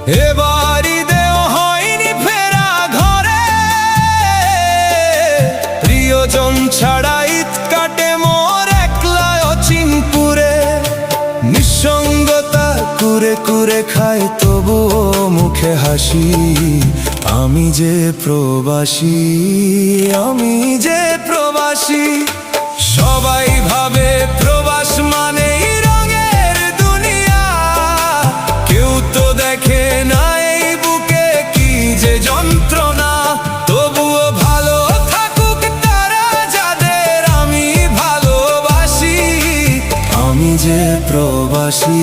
এবার ঈদেও হয়নি ফেরা ঘরে, প্রিয়জন ছাড়া ঈদ কাটে মোর একলা অচিনপুরে। নিঃসঙ্গতা কুরে কুরে খায় তবুও মুখে হাসি, আমি যে প্রবাসী, আমি যে প্রবাসী। সবাই ভাবে প্রবাস মানেই রঙের দুনিয়া, কেউ তো দেখে না এই বুকে কি যে যন্ত্রণা। তবুও ভালো থাকুক তারা যাদের আমি ভালোবাসি, আমি যে প্রবাসী।